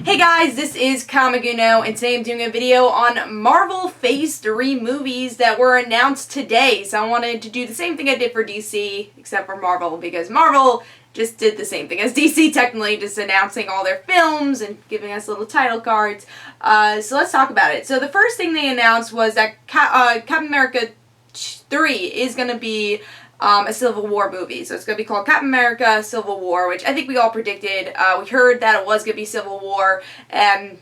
Hey guys, this is Kamaguno, and today I'm doing a video on Marvel Phase 3 movies that were announced today. So I wanted to do the same thing I did for DC, except for Marvel, because Marvel just did the same thing as DC, technically, just announcing all their films and giving us little title cards. So let's talk about it. So the first thing they announced was that Captain America 3 is going to be a Civil War movie. So it's going to be called Captain America Civil War, which I think we all predicted. We heard that it was going to be Civil War, and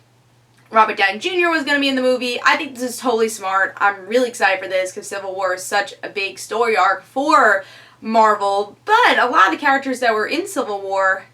Robert Downey Jr. was going to be in the movie. I think this is totally smart. I'm really excited for this because Civil War is such a big story arc for Marvel, but a lot of the characters that were in Civil War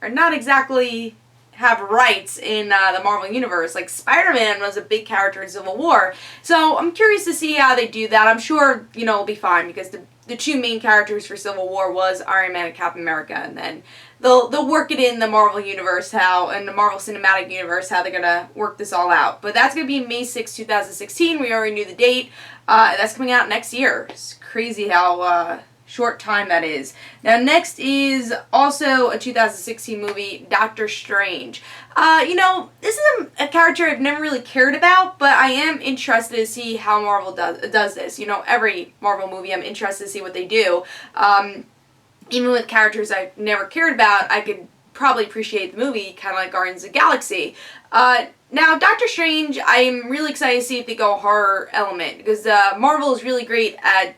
are not exactly have rights in the Marvel Universe. Like, Spider-Man was a big character in Civil War. So I'm curious to see how they do that. I'm sure, it'll be fine because the two main characters for Civil War was Iron Man and Captain America, and then they'll work it in the Marvel Universe, in the Marvel Cinematic Universe, how they're gonna work this all out. But that's gonna be May 6, 2016. We already knew the date. That's coming out next year. It's crazy how short time that is. Now, next is also a 2016 movie, Doctor Strange. This is a character I've never really cared about, but I am interested to see how Marvel does this. Every Marvel movie, I'm interested to see what they do. Even with characters I've never cared about, I could probably appreciate the movie, kind of like Guardians of the Galaxy. Now, Doctor Strange, I'm really excited to see if they go horror element, because Marvel is really great at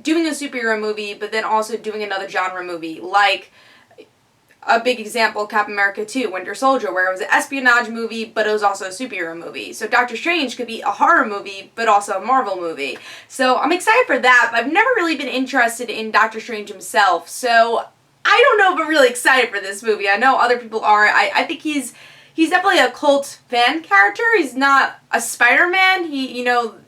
doing a superhero movie, but then also doing another genre movie, like a big example, Captain America 2, Winter Soldier, where it was an espionage movie, but it was also a superhero movie. So Doctor Strange could be a horror movie, but also a Marvel movie. So I'm excited for that, but I've never really been interested in Doctor Strange himself, so I don't know if I'm really excited for this movie. I know other people are. I think he's definitely a cult fan character. He's not a Spider-Man.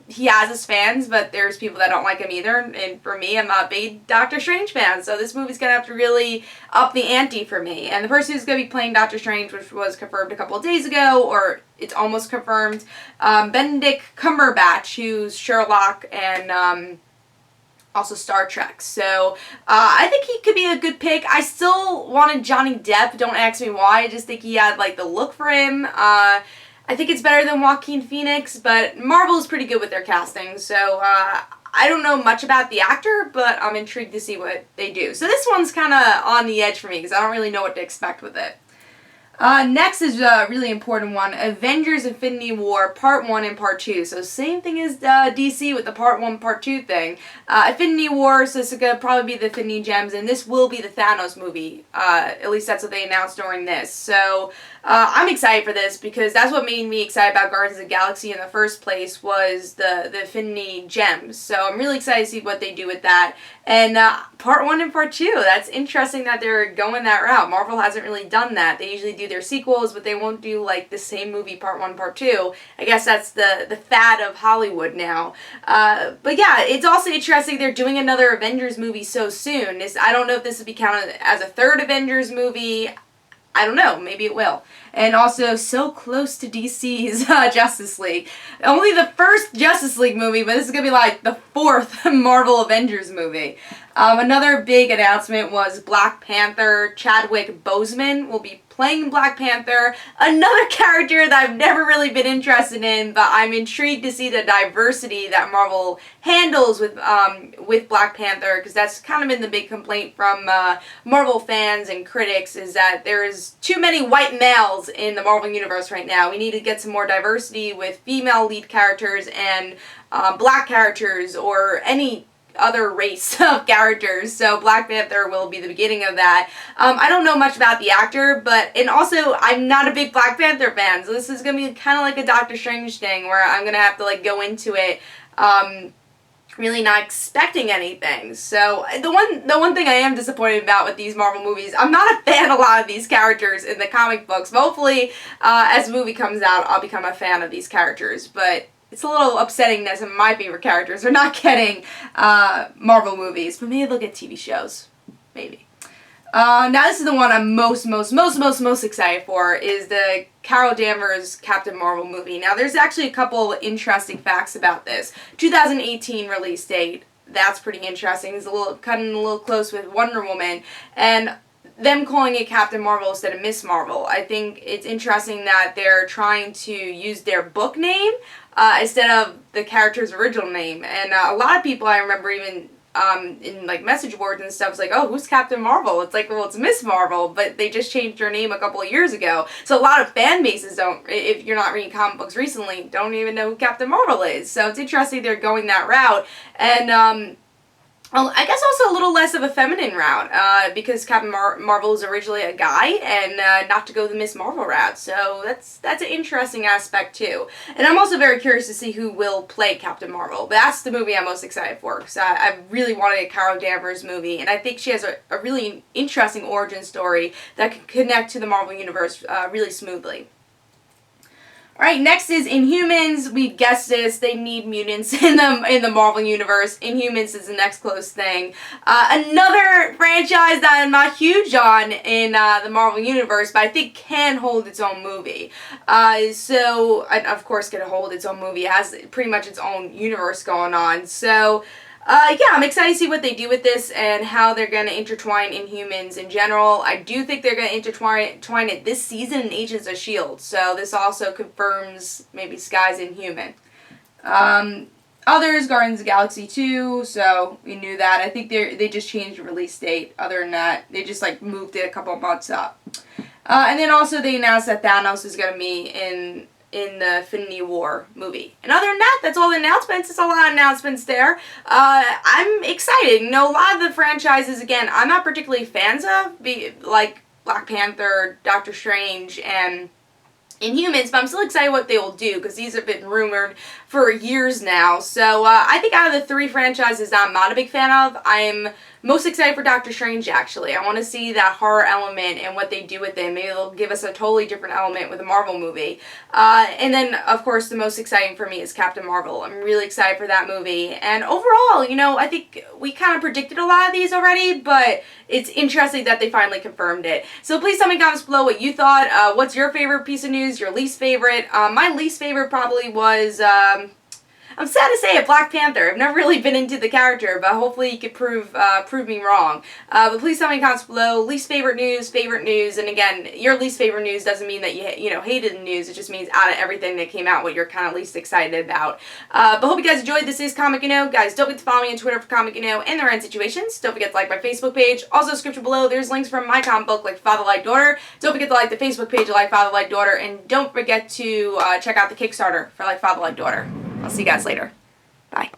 He has his fans, but there's people that don't like him either. And for me, I'm not a big Doctor Strange fan. So this movie's going to have to really up the ante for me. And the person who's going to be playing Doctor Strange, which was confirmed a couple of days ago, or it's almost confirmed, Benedict Cumberbatch, who's Sherlock and also Star Trek. So I think he could be a good pick. I still wanted Johnny Depp. Don't ask me why. I just think he had the look for him. I think it's better than Joaquin Phoenix, but Marvel's pretty good with their casting. So I don't know much about the actor, but I'm intrigued to see what they do. So this one's kind of on the edge for me because I don't really know what to expect with it. Next is a really important one, Avengers Infinity War Part 1 and Part 2. So same thing as DC with the Part 1, Part 2 thing. Infinity War, so this is going to probably be the Infinity Gems, and this will be the Thanos movie. At least that's what they announced during this. So I'm excited for this because that's what made me excited about Guardians of the Galaxy in the first place, was the Infinity Gems. So I'm really excited to see what they do with that. And Part 1 and Part 2, that's interesting that they're going that route. Marvel hasn't really done that. They usually do their sequels, but they won't do the same movie Part 1, Part 2. I guess that's the fad of Hollywood now. But yeah, it's also interesting they're doing another Avengers movie so soon. I don't know if this would be counted as a third Avengers movie. I don't know, maybe it will. And also, so close to DC's Justice League. Only the first Justice League movie, but this is going to be the fourth Marvel Avengers movie. Another big announcement was Black Panther. Chadwick Boseman will be playing Black Panther. Another character that I've never really been interested in, but I'm intrigued to see the diversity that Marvel handles with Black Panther, because that's kind of been the big complaint from Marvel fans and critics, is that there's too many white males in the Marvel Universe right now. We need to get some more diversity with female lead characters and black characters, or any other race of characters. So Black Panther will be the beginning of that. I don't know much about the actor, and also I'm not a big Black Panther fan, so this is going to be kind of like a Doctor Strange thing where I'm going to have to go into it really not expecting anything. So the one thing I am disappointed about with these Marvel movies, I'm not a fan of a lot of these characters in the comic books. But hopefully as the movie comes out, I'll become a fan of these characters. But it's a little upsetting that some of my favorite characters are not getting Marvel movies. But maybe they'll get TV shows. Maybe. Now this is the one I'm most excited for, is the Carol Danvers Captain Marvel movie. Now there's actually a couple interesting facts about this. 2018 release date. That's pretty interesting. It's cutting a little close with Wonder Woman. And them calling it Captain Marvel instead of Miss Marvel. I think it's interesting that they're trying to use their book name instead of the character's original name. And a lot of people, I remember even in like message boards and stuff, it's like, oh, who's Captain Marvel? It's like, well, it's Miss Marvel, but they just changed her name a couple of years ago. So a lot of fan bases don't, if you're not reading comic books recently, don't even know who Captain Marvel is. So it's interesting they're going that route. And I guess also a little less of a feminine route, because Captain Marvel is originally a guy, and not to go the Miss Marvel route. So that's an interesting aspect too. And I'm also very curious to see who will play Captain Marvel. But that's the movie I'm most excited for, because I really wanted a Carol Danvers movie, and I think she has a really interesting origin story that can connect to the Marvel Universe really smoothly. Alright, next is Inhumans. We guessed this. They need mutants in the Marvel Universe. Inhumans is the next close thing. Another franchise that I'm not huge on in the Marvel Universe, but I think can hold its own movie. So, and of course, can hold its own movie. It has pretty much its own universe going on. So, yeah, I'm excited to see what they do with this and how they're going to intertwine Inhumans in general. I do think they're going to intertwine it this season in Agents of S.H.I.E.L.D., so this also confirms maybe Skye's Inhuman. Others, Guardians of the Galaxy 2, so we knew that. I think they just changed the release date. Other than that, they just like moved it a couple months up. And then also they announced that Thanos is going to be in the Infinity War movie. And other than that, that's all the announcements. It's a lot of announcements there. I'm excited. You know, a lot of the franchises, again, I'm not particularly fans of, like Black Panther, Doctor Strange, and Inhumans, but I'm still excited what they will do, because these have been rumored for years now. So I think out of the three franchises that I'm not a big fan of, I'm most excited for Doctor Strange, actually. I want to see that horror element and what they do with it. Maybe they'll give us a totally different element with a Marvel movie. And then, of course, the most exciting for me is Captain Marvel. I'm really excited for that movie. And overall, you know, I think we kind of predicted a lot of these already, but it's interesting that they finally confirmed it. So please tell me in the comments below what you thought. What's your favorite piece of news, your least favorite? My least favorite probably was... I'm sad to say it, Black Panther. I've never really been into the character, but hopefully you could prove me wrong. But please tell me in the comments below, least favorite news, and again, your least favorite news doesn't mean that you hated the news. It just means out of everything that came out, what you're kind of least excited about. But hope you guys enjoyed. This is Comic Guys, don't forget to follow me on Twitter for Comic and the Rand Situations. Don't forget to like my Facebook page. Also, description below, there's links from my comic book, like Father Like Daughter. Don't forget to like the Facebook page, like Father Like Daughter, and don't forget to check out the Kickstarter for like Father Like Daughter. I'll see you guys later. Bye.